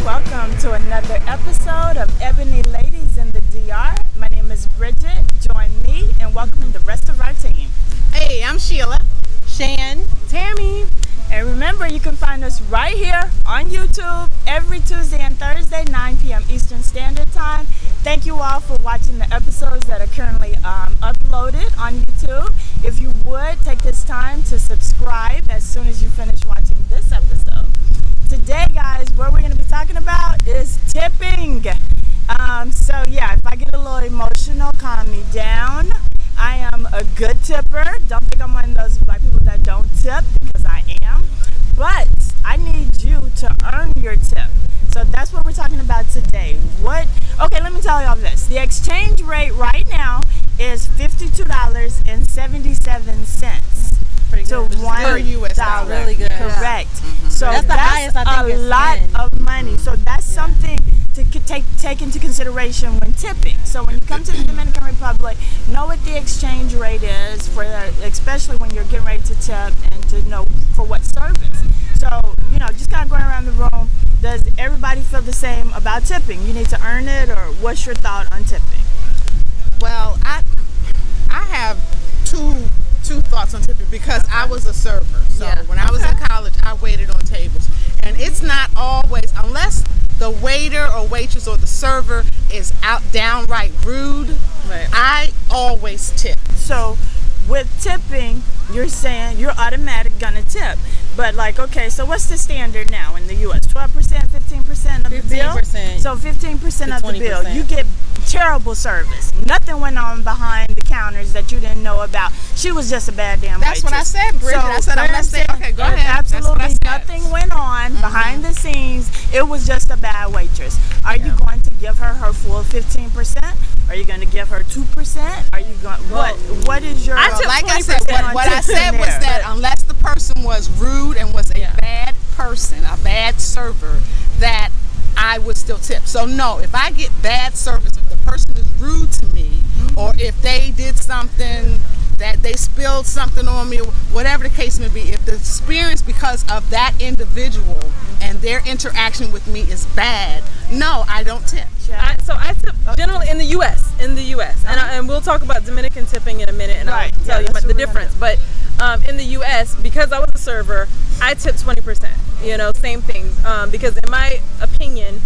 welcome to another episode of Ebony Ladies in the DR. My name is Bridget. Join me in welcoming the rest of our team. Hey, I'm Sheila. Shan. Tammy. And remember, you can find us right here on YouTube every Tuesday and Thursday, 9 p.m. Eastern Standard Time. Thank you all for watching the episodes that are currently uploaded on YouTube. If you would, take this time to subscribe as soon as you finish watching this episode. Today, guys, what we're going to be talking about is tipping. If I get a little emotional, calm me down. I am a good tipper. Don't think I'm one of those black people that don't tip, because I am. But I need you to earn your tip. So that's what we're talking about today. Okay, let me tell y'all this. The exchange rate right now is $52.77 to $1. Really good. Correct. Mm-hmm. So that's the highest I think a lot of money. So that's something to take into consideration when tipping. So when you come to the Dominican Republic, know what the exchange rate is especially when you're getting ready to tip, and to know for what service. So, just kind of going around the room, does everybody feel the same about tipping? You need to earn it, or what's your thought on tipping? Well, I have two thoughts on tipping, because I was a server. So when I was in college, I waited on tables. And it's not always, unless the waiter or waitress or the server is downright rude, I always tip. So with tipping, you're saying you're automatic gonna tip. But so what's the standard now in the U.S.? 12%, 15% of the bill? 15%. So 15% of the bill. You get terrible service. Nothing went on behind the counters that you didn't know about. She was just a bad damn waitress. That's what I said, Bridget. I said I'm not saying. Okay, go ahead. Absolutely nothing went on behind the scenes. It was just a bad waitress. Are you going to give her full 15%? Are you going to give her 2%? Are you going? What is your? What I said was that unless the person was rude and was a bad person, a bad server, that I would still tip. So no, if I get bad service, if the person is rude to me, or if they did something that they spilled something on me, whatever the case may be, if the experience because of that individual and their interaction with me is bad, no, I don't tip. I tip generally in the U.S. And we'll talk about Dominican tipping in a minute, and I'll tell you about the difference. But in the U.S., because I was a server, I tip 20%. Same thing. Because in my opinion,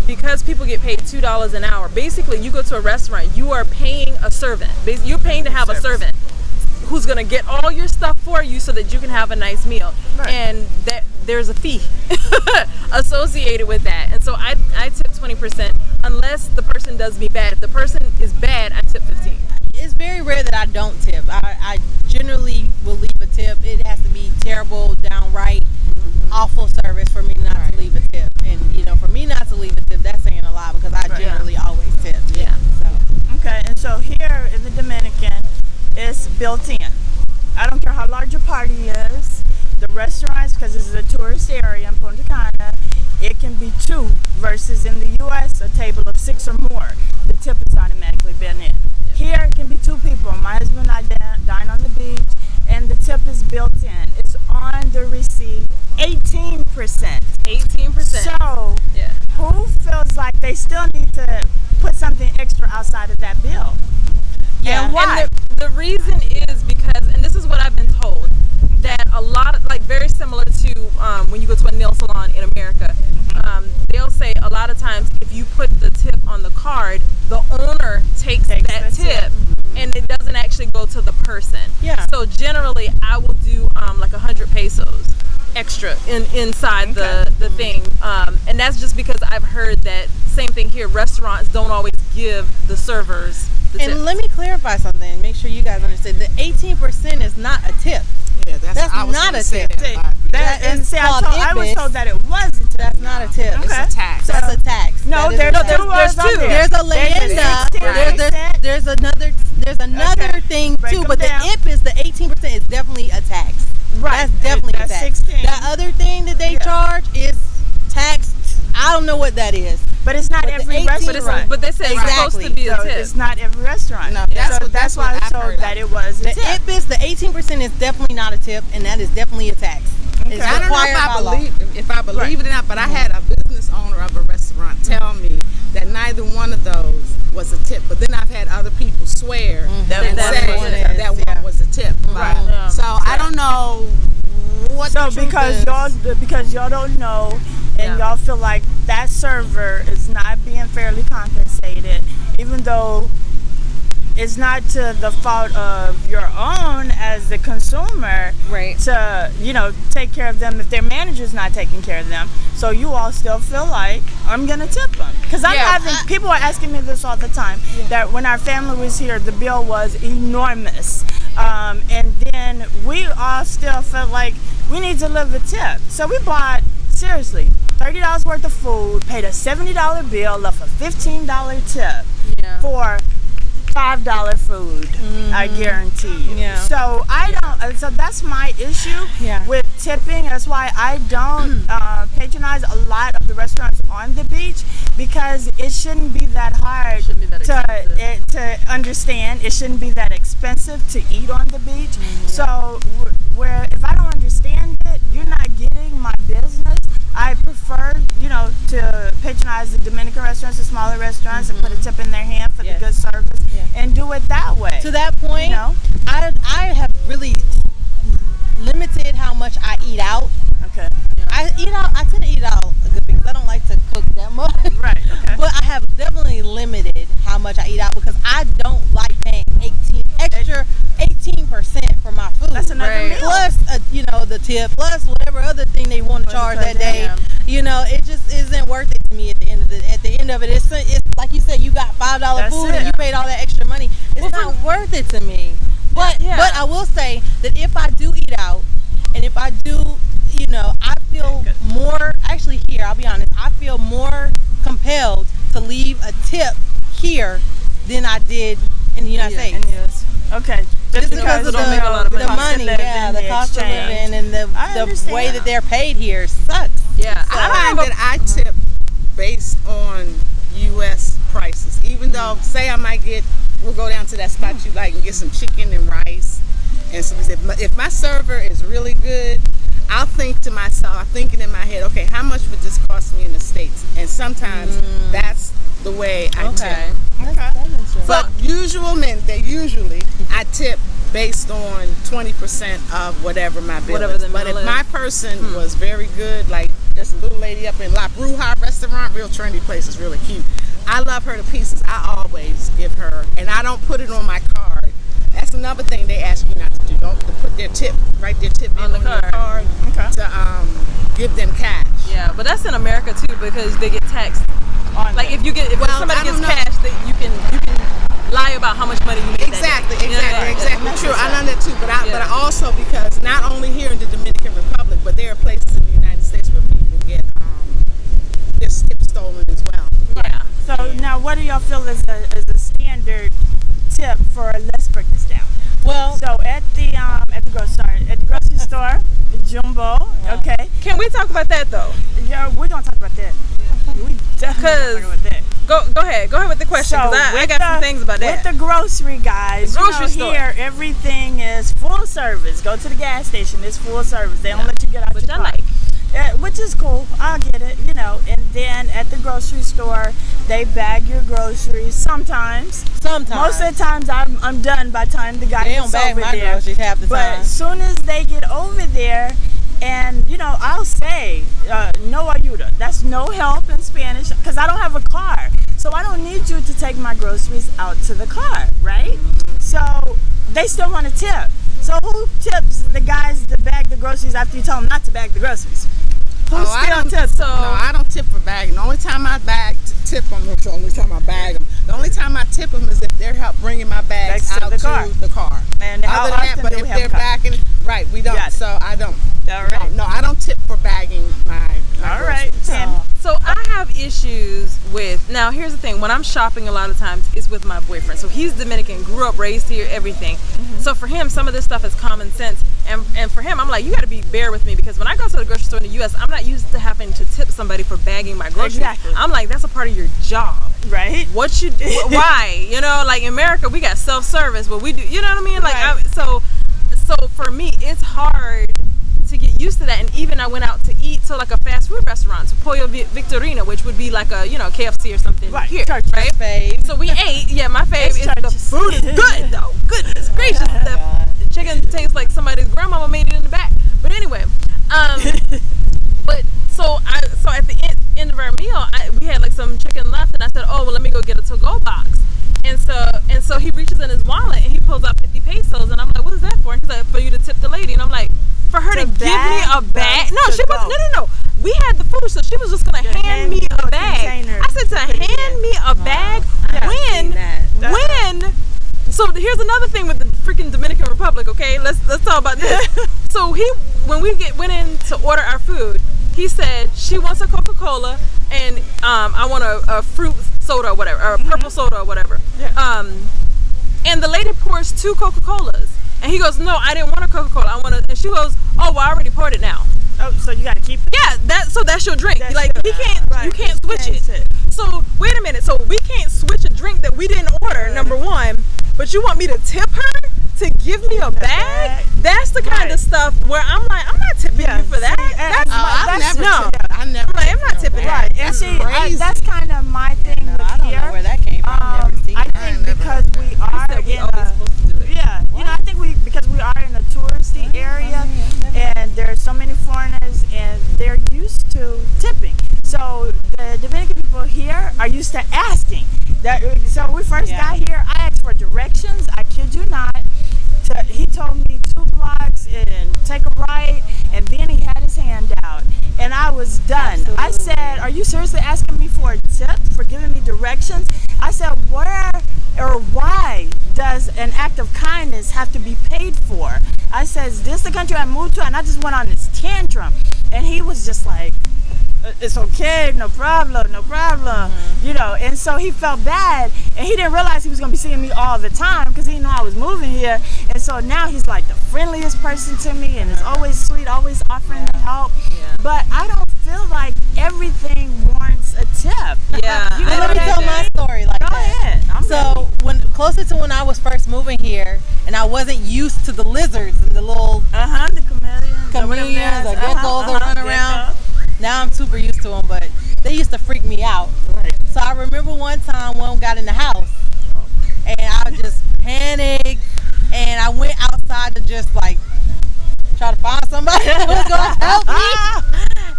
because people get paid $2 an hour, basically you go to a restaurant, you are paying a servant. You're paying to have a servant who's going to get all your stuff for you so that you can have a nice meal. And that there's a fee associated with that. And so I tip 20% unless the person does me bad. If the person is bad, I tip 15%. It's very rare that I don't tip. I generally will leave a tip. It has to be terrible, downright awful service for me not to leave a tip. And for me not to leave a tip, that's saying a lot, because I generally always tip. Okay, and so here in the Dominican, it's built in. I don't care how large your party is. The restaurants, because this is a tourist area in Punta Cana, it can be 2 versus in the U.S. a table of 6 or more. The tip is automatically built in. Here it can be 2 people. My husband and I dine on the beach, and the tip is built in. It's on the receipt, 18%. 18%. So who feels like they still need to put something extra outside of that bill? Yeah, and why? And the reason is because, and this is what I've been told, that a lot of, very similar to when you go to a nail salon in America, they'll say a lot of times if you put the tip on the card, the owner takes that tip, and it doesn't actually go to the person. Yeah. So generally, I will do 100 pesos extra inside the thing, and that's just because I've heard that same thing here. Restaurants don't always give the servers the tip. And let me clarify something. Make sure you guys understand. The 18% is not a tip. Yeah, that's not a tip. I was told that it was a tip. That's not a tip. It's a tax. That's a tax. No, there's 2. There's a leyenda. There's another thing too. But the IP is the 18% is definitely a tax. Right. That's definitely a tax. 16. The other thing that they charge is tax. I don't know what that is. But it's not every restaurant. But they say it's supposed to be a tip. It's not every restaurant. No, that's why I was told that it was a tip. The IP is the 18% is definitely not a tip, and that is definitely a tax. Okay. I don't know if I believe it or not, but I had a business business owner of a restaurant tell me that neither one of those was a tip. But then I've had other people swear and say that one was a tip. Right. Yeah. So I don't know what the truth is. because y'all don't know, and y'all feel like that server is not being fairly compensated, even though it's not to the fault of your own as the consumer, right, to, you know, take care of them if their manager's not taking care of them. So you all still feel like, I'm gonna tip them. Because people are asking me this all the time, that when our family was here, the bill was enormous. And then we all still felt like we need to live a tip. So we bought, seriously, $30 worth of food, paid a $70 bill, left a $15 tip for $5 food, I guarantee you. Yeah. So I don't. So that's my issue with tipping. That's why I don't patronize a lot of the restaurants on the beach, because it shouldn't be that hard to understand. It shouldn't be that expensive to eat on the beach. So where if I don't understand it, you're not getting my business. I prefer, you know, to patronize the Dominican restaurants, the smaller restaurants, and put a tip in their hand for the good service, and do it that way. To that point, you know? I have really limited how much I eat out. Okay. I tend to eat out a good bit because I don't like to cook that much. Right. Okay. But I have definitely limited how much I eat out because I don't like paying 18% for my food. That's another meal. Plus, you know, the tip, plus whatever other thing they want to charge that day. You know, it just isn't worth it to me at the end of it. It's like you said, you got $5 food and you paid all that extra money. It's not worth it to me. But I will say that if I do eat out, and if I do, you know, I feel more, actually here, I'll be honest, I feel more compelled to leave a tip here than I did in the United States. Okay. Just because of the money, the cost of living and the way that they're paid here sucks. Yeah. So I find that I tip based on U.S. prices. Even though, say I might we'll go down to that spot you like and get some chicken and rice. And so if my server is really good, I'll think to myself, I'm thinking in my head, okay, how much would this cost me in the States? And sometimes that's the way I tip. But usually I tip based on 20% of whatever my bill is. But if my person was very good, like just a little lady up in La Bruja restaurant, real trendy place, is really cute. I love her to pieces. I always give her, and I don't put it on my card. That's another thing they ask you not to do. Don't put their tip, write their tip on your card to give them cash. Yeah, but that's in America too, because they get taxed. Like if somebody gets cash, that you can lie about how much money you made. Exactly. True, I know that too. But I also, because not only here in the Dominican Republic, but there are places in the United States where people get their tip stolen as well. Yeah. So now, what do y'all feel is a standard tip for? Let's break this down. Well, so at the grocery store, the Jumbo. Okay. Can we talk about that though? Yeah, we're gonna talk about that. We definitely talk about that. Go ahead with the question, because I got some things about that. With the grocery guys, store. Here everything is full service. Go to the gas station, it's full service. They don't let you get out your car. Which I like. Which is cool. I'll get it, you know. And then at the grocery store, they bag your groceries. Sometimes. Most of the times, I'm done by the time the guy gets over there. They don't bag my groceries half the time. But as soon as they get over there, and you know, I'll say no ayuda. That's no help in Spanish, because I don't have a car, so I don't need you to take my groceries out to the car, right? So they still want to tip. So who tips the guys that bag the groceries after you tell them not to bag the groceries? I don't tip for bagging. The only time I tip them, the only time I bag them, the only time I tip them is if they're help bringing my bags out to the car. And other than that, but if they're bagging, we don't. So I don't. All right. No, I don't tip for bagging my all right. So I have issues with, now here's the thing, when I'm shopping a lot of times it's with my boyfriend. So he's Dominican, grew up, raised here, everything. So for him, some of this stuff is common sense. And for him, I'm like, you got to bear with me, because when I go to the grocery store in the U.S., I'm not used to having to tip somebody for bagging my groceries. Exactly. I'm like, that's a part of your job. Right. Why? You know, like in America, we got self-service, but we do, you know what I mean? Like, so for me, it's hard to get used to that. And even I went out to eat to like a fast food restaurant, to Pollo Victorino, which would be like a, you know, KFC or something here, right? Fave. So we ate. Yeah, my fave is the food is good though. Goodness gracious, the chicken tastes like somebody's grandmama made it in the back. But anyway, but so at the end of our meal, we had like some chicken left, and I said, oh well, let me go get a to-go box. And so he reaches in his wallet and he pulls out 50 pesos, and I'm like, what is that for? And he's like, for you to tip the lady. And I'm like, for her to give me a bag? No, she wasn't. No. We had the food, so she was just gonna hand me a bag. I said to hand me a bag when. So here's another thing with the freaking Dominican Republic. Okay, let's talk about this. So when we went in to order our food, he said she wants a Coca-Cola and I want a fruit soda or whatever, or a purple soda or whatever. Yeah. And the lady pours 2 Coca-Colas, and he goes, no, I didn't want a Coca-Cola. I want and she goes, oh, well, I already poured it now. Oh, so you gotta keep it? Yeah, so that's your drink. He can't, you can't switch it. So wait a minute. So we can't switch a drink that we didn't order. Number one, but you want me to tip her to give me a bag? That's the kind of stuff where I'm like, I'm not tipping you for that. I'm not tipping that. And see, that's kind of my thing with I don't here. know where that came from. I've never seen I think because we are I think because we are in a touristy area, and there's so many foreigners, and they're used to tipping. So the Dominican people here are used to asking. So when we first got here, I asked for directions. I kid you not. He told me 2 blocks and take a right, and then he had his hand out, and I was done. Absolutely. I said, are you seriously asking me for a tip for giving me directions? I said, where or why does an act of kindness have to be paid for? I said, is this the country I moved to? And I just went on this tantrum, and he was just like, it's okay, no problem, you know. And so he felt bad, and he didn't realize he was going to be seeing me all the time because he didn't know I was moving here. And so now he's like the friendliest person to me, and is always sweet, always offering to help. But I don't feel like everything warrants a tip. Let me tell my story. Go ahead. So closer to when I was first moving here, and I wasn't used to the lizards and the little the chameleons or geckos that run around. Now I'm super used to them, but they used to freak me out. Right. So I remember one time one got in the house, and I just panicked, and I went outside to just like try to find somebody who was going to help me.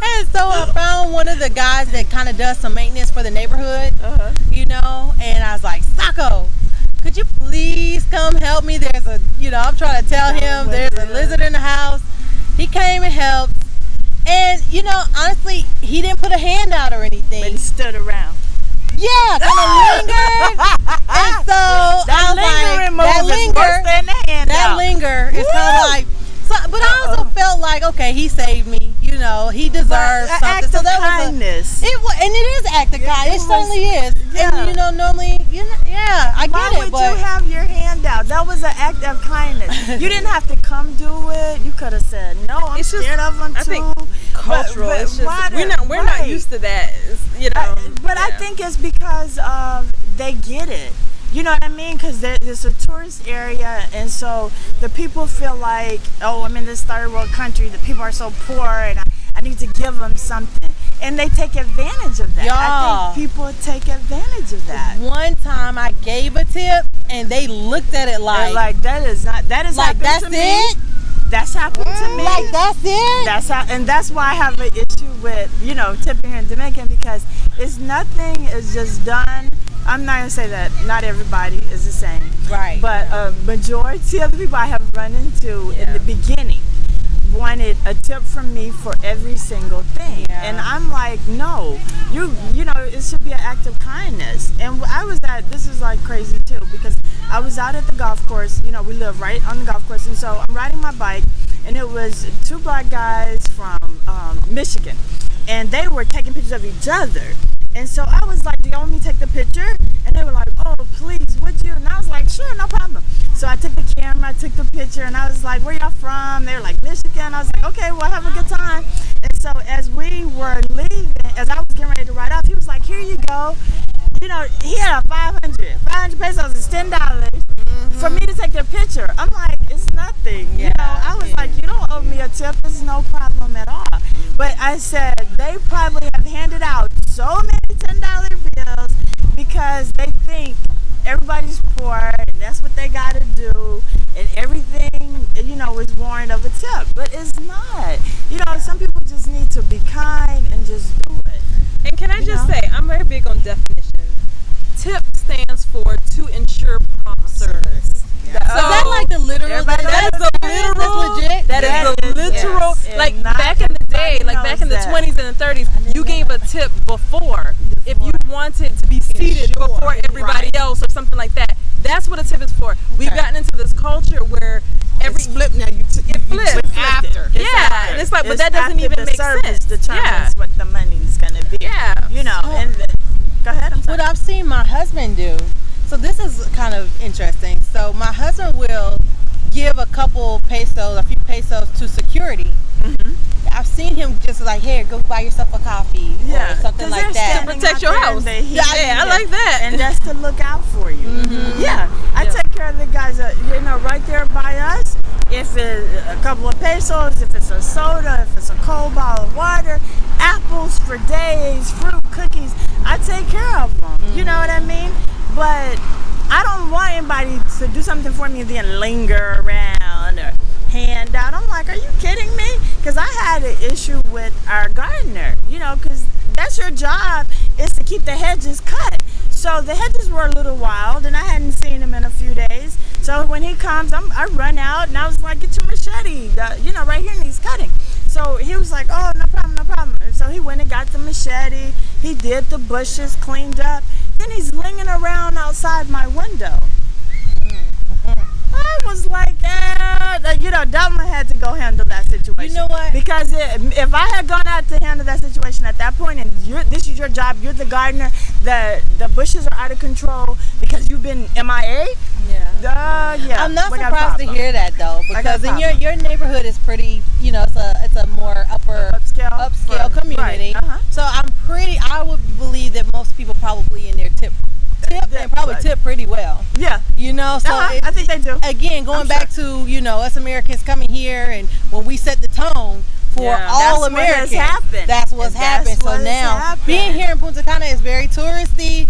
And so I found one of the guys that kind of does some maintenance for the neighborhood, you know, and I was like, Sacco, could you please come help me? There's I'm trying to tell him there's a lizard in the house. He came and helped. And, honestly, he didn't put a hand out or anything. But he stood around. Yeah, kind of lingered. And so that linger is kind of like, but I also felt like, okay, he saved me. He deserves something. Act of kindness. And it is act of kindness. It certainly is. Yeah. And normally, I get Why would you have your hand out? That was an act of kindness. You didn't have to come do it. You could have said, no, I'm scared of them too. I think cultural. But it's just, we're not used to that. I think it's because they get it. You know what I mean? Because it's a tourist area, and so the people feel like, oh, I'm in this third world country. The people are so poor, and I need to give them something. And they take advantage of that. I think people take advantage of that. One time I gave a tip, and they looked at it like that is happened that's to me. It? That's happened to me. Like that's it? And that's why I have an issue with, tipping here in Dominican, because nothing is just done. I'm not going to say that not everybody is the same. Right. But a majority of the people I have run into in the beginning wanted a tip from me for every single thing. Yeah. And I'm like, no, it should be an act of kindness. And this is like crazy too, because I was out at the golf course. We live right on the golf course. And so I'm riding my bike, and it was 2 black guys from Michigan. And they were taking pictures of each other. And so I was like, do you want me to take the picture? And they were like, oh, please, would you? And I was like, sure, no problem. So I took the camera, I took the picture, and I was like, where y'all from? They were like, Michigan. I was like, okay, well, have a good time. And so as we were leaving, as I was getting ready to ride off, he was like, here you go. He had 500 pesos is $10. for me to take their picture. I'm like, it's nothing. You know, I was like, you don't owe me a tip. It's no problem at all. But I said they probably have handed out so many $10 bills because they think everybody's poor and that's what they got to do, and everything, you know, is warrant of a tip. But it's not. You know, some people just need to be kind and just do it. And can I just say, I'm very big on definition. TIP stands for to ensure prompt service. So, is that like the literal? That is the literal. Legit? That is the literal. Yes. Like back in the day, like back in the 20s and the 30s, you gave a tip before if you wanted to be seated before everybody else or something like that. That's what a tip is for. We've gotten into this culture where It's flipped now. You flipped after. And it's like, but that doesn't even the make service sense. Determines what the money's gonna be. Yeah. You know, and go ahead. I'm sorry. What I've seen my husband do. So this is kind of interesting. So my husband will give a few pesos to security. I've seen him just like, here, go buy yourself a coffee or something like that. To protect your house. I like that. And that's to look out for you. Yeah, I take care of the guys, you know, right there by us. If it's a couple of pesos, if it's a soda, if it's a cold bottle of water, apples for days, fruit, cookies, I take care of them. You know what I mean? But I don't want anybody to do something for me and then linger around or hand out. I'm like, are you kidding me? Because I had an issue with our gardener, you know, because that's your job, is to keep the hedges cut. So the hedges were a little wild and I hadn't seen him in a few days. So when he comes, I run out and I was like, get your machete, you know, right here needs cutting. So he was like, oh, no problem, no problem. So he went and got the machete. He did the bushes, cleaned up. Then he's lingering around outside my window. I was like, you know, Delma had to go handle that situation. You know what? Because if I had gone out to handle that situation at that point, and this is your job, you're the gardener, the bushes are out of control because you've been MIA. Yeah. I'm not surprised to hear that though, because in your neighborhood is pretty, you know, it's a more upscale community. Right. So I would believe that most people probably in there tip and probably tip pretty well. Yeah. You know, so I think they do. Again, going back to, you know, us Americans coming here and when we set the tone for all Americans, that's what's happened. So now being here in Punta Cana is very touristy.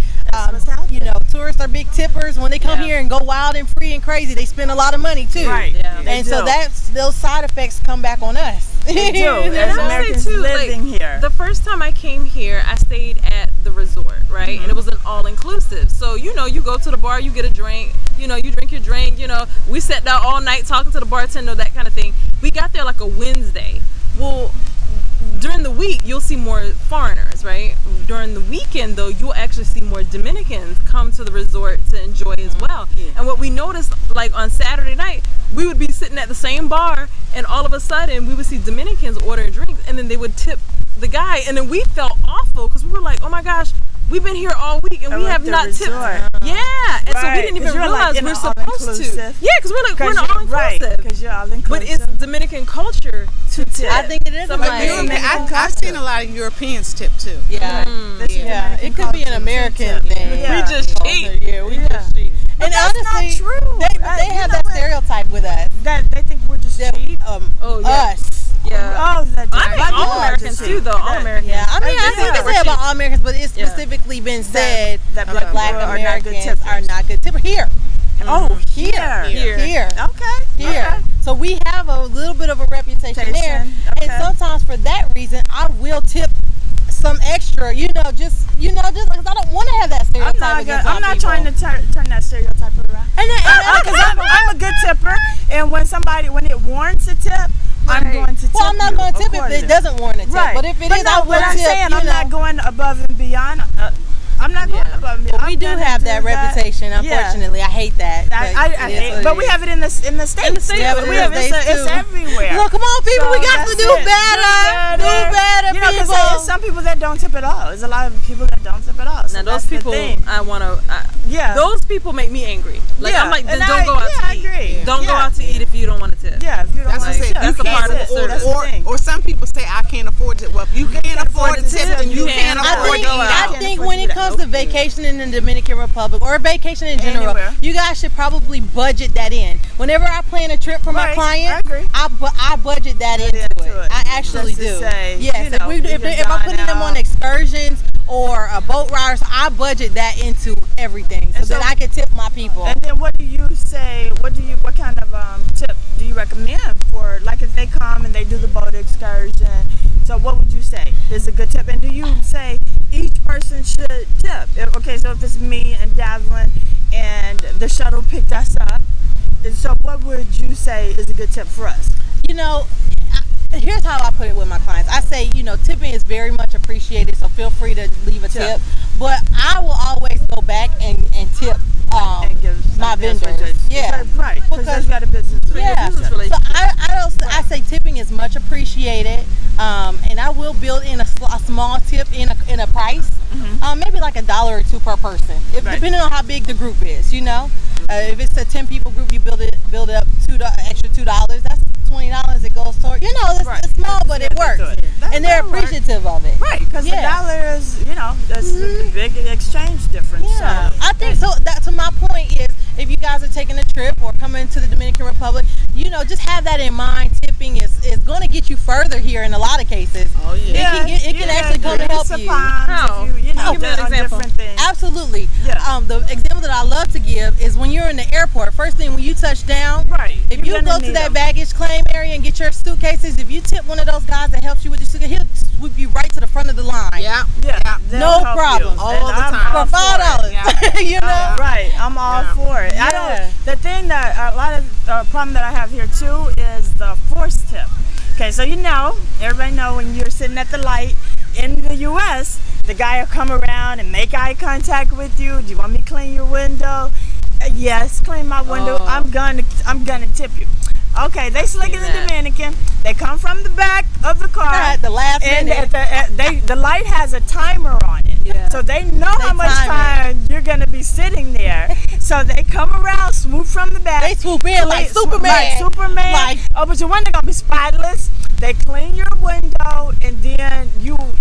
You know, tourists are big tippers. When they come here and go wild and free and crazy, they spend a lot of money too. Right. Yeah, and so those side effects come back on us. They do. As Americans living here. The first time I came here, I stayed at the resort, right? And it was an all-inclusive. So, you know, you go to the bar, you get a drink, you know, you drink your drink, you know. We sat down all night talking to the bartender, that kind of thing. We got there like a Wednesday. Well, during the week, you'll see more foreigners, right? During the weekend, though, you'll actually see more Dominicans come to the resort to enjoy as well. And what we noticed, like on Saturday night, we would be sitting at the same bar, and all of a sudden, we would see Dominicans ordering drinks, and then they would tip the guy, and then we felt awful because we were like, oh my gosh, we've been here all week and we have not tipped. And so we didn't even realize we're supposed to. Yeah, because we're like, we're not all inclusive. Because you're all inclusive. But it's Dominican culture to tip. I think it is. I've seen a lot of Europeans tip too. Yeah, it could be an American thing. We just cheat. We just cheat. And honestly, not true. They have that stereotype with us. That they think we're just cheap. Us. Yeah. Oh, I think all Americans too, though. All Americans. Yeah, I mean, I think they say about all Americans, but it's specifically been said that Black Americans are not good tippers here. Oh, here. Okay. Here. So we have a little bit of a reputation there, and sometimes for that reason, I will tip some extra, just because I don't want to have that stereotype. I'm not trying to turn that stereotype around. Because I'm a good tipper, and when it warrants a tip, I'm going to tip. Well, I'm not going to tip if it doesn't warrant a tip. Right. But if it is, I will tip. I'm saying I'm not going above and beyond. I'm not going above and beyond. But we do have that reputation, unfortunately. I hate that. But we have it in the States. Yeah, it's everywhere. Look, come on, people. We got to do better. Do better. because there's some people that don't tip at all. There's a lot of people that don't tip at all. So now those people, those people make me angry. Like I'm like, then don't go out to eat. Agree. Don't go out to eat if you don't want to tip. Yeah, if you don't want to tip. That's a part of the service. Or some people say I can't afford to. Well, if you can't afford to tip, then you can't afford to eat. I think when it comes to vacation in the Dominican Republic or vacation in general, you guys should probably budget that in. Whenever I plan a trip for my client, I budget that into it. I actually do. Yes, if I'm putting them on excursions or a boat ride, so I budget that into everything so that I can tip my people. And then what do you say? What kind of tip do you recommend for, like, if they come and they do the boat excursion? So what would you say is a good tip? And do you say each person should tip? Okay, so if it's me and Davlin and the shuttle picked us up, so what would you say is a good tip for us? Here's how I put it with my clients. I say, tipping is very much appreciated, so feel free to leave a tip. But I will always go back and tip my vendors. Yeah, right. Because you got a business. Yeah. So I say tipping is much appreciated, and I will build in a small tip in a price, maybe like $1 or $2 per person, depending on how big the group is. If it's a 10 people group, you build it up extra $2. That's $20 it goes toward. It's small, but it works, and they're appreciative of it. Right, because the dollar is, that's the big exchange difference. Yeah, so I think so. That, to my point is, if you guys are taking a trip or coming to the Dominican Republic, just have that in mind. Tipping is going to get you further here in a lot of cases. Oh yeah, it can actually come to help you. How? Give me an example. Absolutely. Yeah. The example that I love to give is when you're in the airport. First thing when you touch down, right? If you go to that baggage claim area and get your suitcases, if you tip one of those guys that helps you with your suitcase, he'll swoop you right to the front of the line. Yeah. No problem. All the time. For $5. Yeah. Right. I'm all for it. Yeah. The thing that a lot of problem that I have here too is the forced tip. Okay, so everybody know when you're sitting at the light in the U.S., the guy will come around and make eye contact with you. Do you want me to clean your window? Yes, clean my window. I'm gonna tip you. Okay, they slick in the Dominican. They come from the back of the car at the last minute. The light has a timer on it. Yeah. So they know how much time you're going to be sitting there. So they come around, swoop from the back. They swoop in like Superman. But your window going to be spotless. They clean your window, and then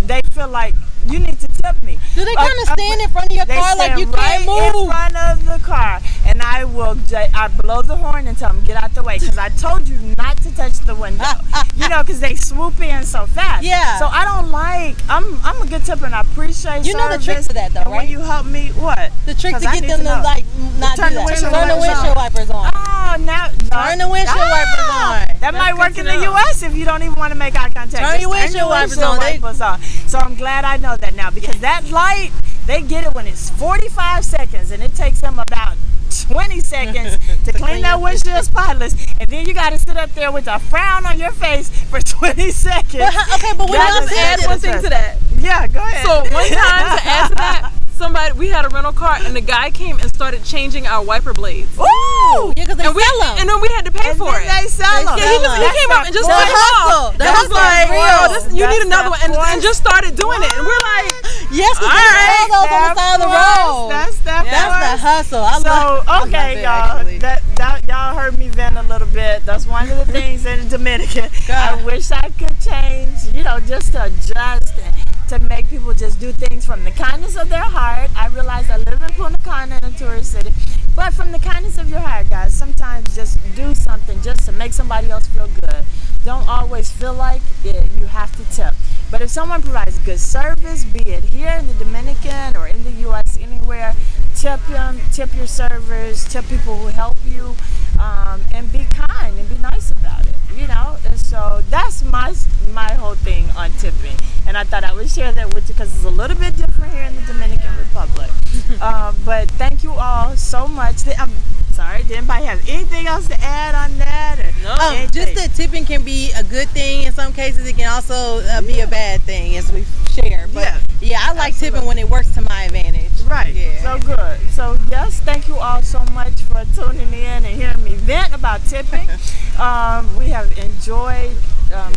they feel like you need to tip me. Do they kind of stand in front of your car like you can't move? In front of the car, and I blow the horn and tell them get out the way because I told you not to touch the window. Because they swoop in so fast. Yeah. So I don't like. I'm a good tipper and I appreciate. You know the trick to that though, right? When you help me, what? The trick to get them to not turn do that. the Turn the windshield wipers on. Oh, now turn the windshield wipers on. That might work in the U.S. if you don't even want to make eye contact. Turn your windshield wipers on. So I'm glad I know that now because that light, they get it when it's 45 seconds and it takes them about 20 seconds to clean that windshield spotless, and then you got to sit up there with a frown on your face for 20 seconds. But when y'all add one thing to that. Yeah, go ahead. So one time to add to that, we had a rental car and the guy came and started changing our wiper blades. Ooh! Yeah, because they sell them. And then we had to pay for it. They sell them. Yeah, he came up and just started off. That was like, you need another one, and just started doing it. And we're like, yes, because they sell those on the side of the road. That's the hustle. Okay, y'all. Y'all heard me vent a little bit. That's one of the things in the Dominican. I wish I could change, just to adjust and to make people just do things from the kindness of their heart. I realize I live in Punta Cana in a tourist city, but from the kindness of your heart, guys, sometimes just do something just to make somebody else feel good. Don't always feel like you have to tip. But if someone provides good service, be it here in the Dominican or in the U.S., anywhere, tip them, tip your servers, tip people who help you, and be kind and be nice about it, And so that's my whole thing on tipping. And I thought I would share that with you because it's a little bit different here in the Dominican Republic. But thank you all so much. I'm sorry, did anybody have anything else to add on that? No, just that tipping can be a good thing. In some cases, it can also be a bad thing, as we've shared. But I like tipping when it works to my advantage. Right. Yeah. So good. So yes, thank you all so much for tuning in and hearing me vent about tipping. We have enjoyed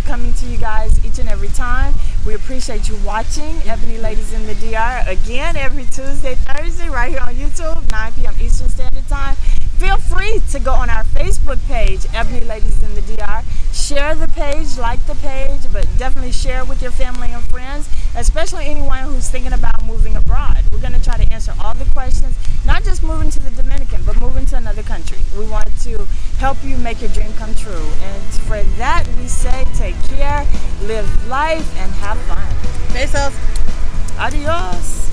coming to you guys each and every time. We appreciate you watching Ebony Ladies in the DR again every Tuesday, Thursday, right here on YouTube, 9 p.m. Eastern Standard Time. Feel free to go on our Facebook page, Ebony Ladies in the DR. Share the page, like the page, but definitely share it with your family and friends, especially anyone who's thinking about moving abroad. We're going to try to answer all the questions, not just moving to the Dominican, but moving to another country. We want to help you make your dream come true. And for that, we say take care, live life, and have fun. Besos. Adios.